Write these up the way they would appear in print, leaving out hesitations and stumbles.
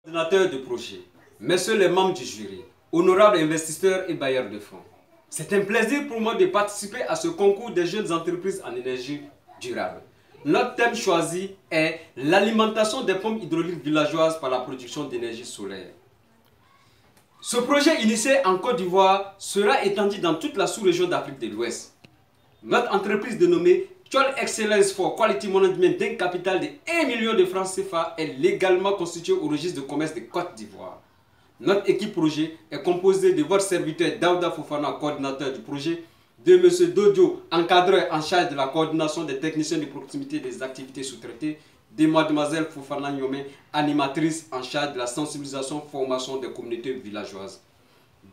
Coordinateurs de projet, messieurs les membres du jury, honorables investisseurs et bailleurs de fonds, c'est un plaisir pour moi de participer à ce concours des jeunes entreprises en énergie durable. Notre thème choisi est l'alimentation des pompes hydrauliques villageoises par la production d'énergie solaire. Ce projet initié en Côte d'Ivoire sera étendu dans toute la sous-région d'Afrique de l'Ouest. Notre entreprise dénommée Chol Excellence for Quality Management d'un capital de 1 million de francs CFA est légalement constituée au registre de commerce de Côte d'Ivoire. Notre équipe projet est composée de votre serviteur Daouda Fofana, coordinateur du projet, de M. Dodio, encadreur en charge de la coordination des techniciens de proximité des activités sous-traitées, de Mlle Fofana Nyome, animatrice en charge de la sensibilisation formation des communautés villageoises.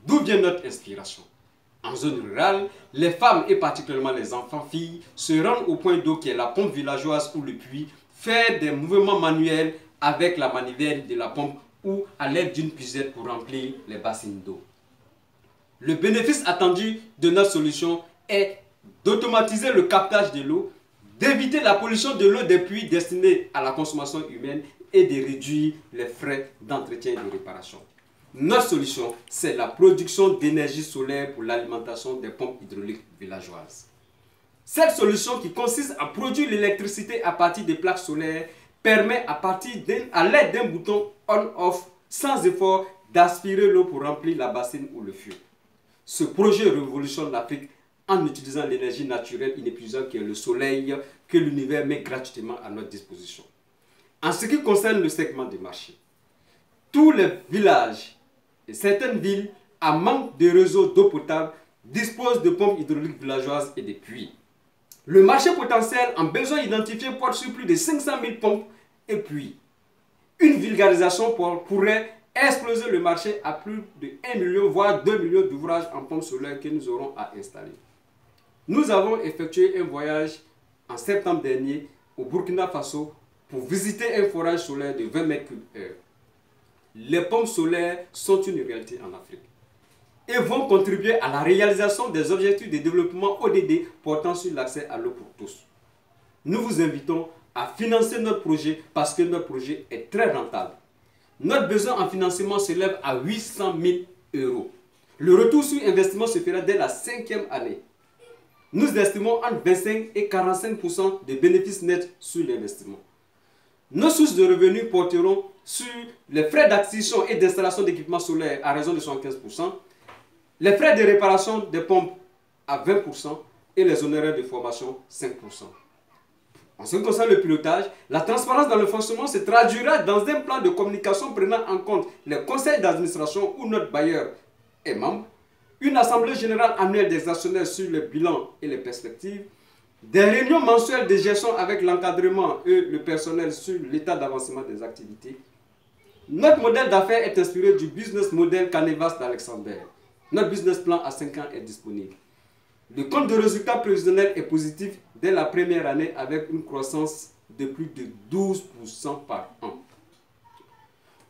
D'où vient notre inspiration? En zone rurale, les femmes et particulièrement les enfants-filles se rendent au point d'eau qui est la pompe villageoise ou le puits, faire des mouvements manuels avec la manivelle de la pompe ou à l'aide d'une puisette pour remplir les bassines d'eau. Le bénéfice attendu de notre solution est d'automatiser le captage de l'eau, d'éviter la pollution de l'eau des puits destinés à la consommation humaine et de réduire les frais d'entretien et de réparation. Notre solution, c'est la production d'énergie solaire pour l'alimentation des pompes hydrauliques villageoises. Cette solution qui consiste à produire l'électricité à partir des plaques solaires permet à l'aide d'un bouton on-off sans effort d'aspirer l'eau pour remplir la bassine ou le fût. Ce projet révolutionne l'Afrique en utilisant l'énergie naturelle inépuisable qui est le soleil que l'univers met gratuitement à notre disposition. En ce qui concerne le segment des marchés, tous les villages et certaines villes, à manque de réseaux d'eau potable, disposent de pompes hydrauliques villageoises et de puits. Le marché potentiel en besoin identifié porte sur plus de 500 000 pompes et puits. Une vulgarisation pourrait exploser le marché à plus de 1 million, voire 2 millions d'ouvrages en pompes solaires que nous aurons à installer. Nous avons effectué un voyage en septembre dernier au Burkina Faso pour visiter un forage solaire de 20 mètres cubes heure. Les pompes solaires sont une réalité en Afrique et vont contribuer à la réalisation des objectifs de développement ODD portant sur l'accès à l'eau pour tous. Nous vous invitons à financer notre projet parce que notre projet est très rentable. Notre besoin en financement s'élève à 800 000 €. Le retour sur investissement se fera dès la 5e année. Nous estimons entre 25 et 45% de bénéfices nets sur l'investissement. Nos sources de revenus porteront sur les frais d'acquisition et d'installation d'équipements solaires à raison de 75%, les frais de réparation des pompes à 20% et les honoraires de formation 5%. En ce qui concerne le pilotage, la transparence dans le fonctionnement se traduira dans un plan de communication prenant en compte les conseils d'administration où notre bailleur est membre, une assemblée générale annuelle des actionnaires sur le bilan et les perspectives, des réunions mensuelles de gestion avec l'encadrement et le personnel sur l'état d'avancement des activités. Notre modèle d'affaires est inspiré du business model Canevas d'Alexander. Notre business plan à 5 ans est disponible. Le compte de résultat prévisionnel est positif dès la première année avec une croissance de plus de 12% par an.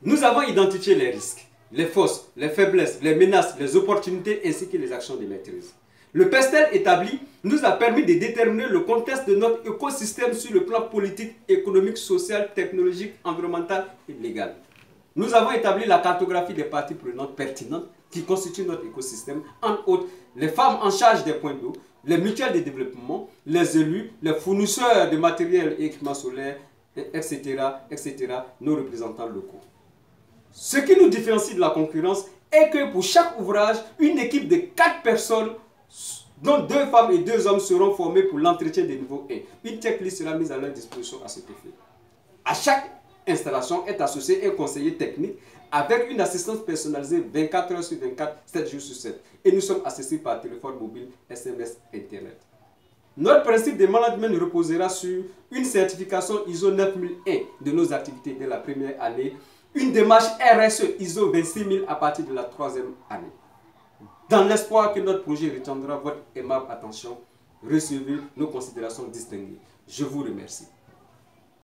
Nous avons identifié les risques, les forces, les faiblesses, les menaces, les opportunités ainsi que les actions de maîtrise. Le PESTEL établi nous a permis de déterminer le contexte de notre écosystème sur le plan politique, économique, social, technologique, environnemental et légal. Nous avons établi la cartographie des parties prenantes pertinentes qui constituent notre écosystème, entre autres les femmes en charge des points d'eau, les mutuelles de développement, les élus, les fournisseurs de matériel et équipements solaires, etc., nos représentants locaux. Ce qui nous différencie de la concurrence est que pour chaque ouvrage, une équipe de 4 personnes, dont 2 femmes et 2 hommes, seront formés pour l'entretien des niveaux 1. Une checklist sera mise à leur disposition à cet effet. À chaque installation est associé un conseiller technique avec une assistance personnalisée 24 heures sur 24, 7 jours sur 7. Et nous sommes assistés par téléphone mobile, SMS, Internet. Notre principe de management reposera sur une certification ISO 9001 de nos activités dès la première année, une démarche RSE ISO 26000 à partir de la 3e année. Dans l'espoir que notre projet retiendra votre aimable attention, recevez nos considérations distinguées. Je vous remercie.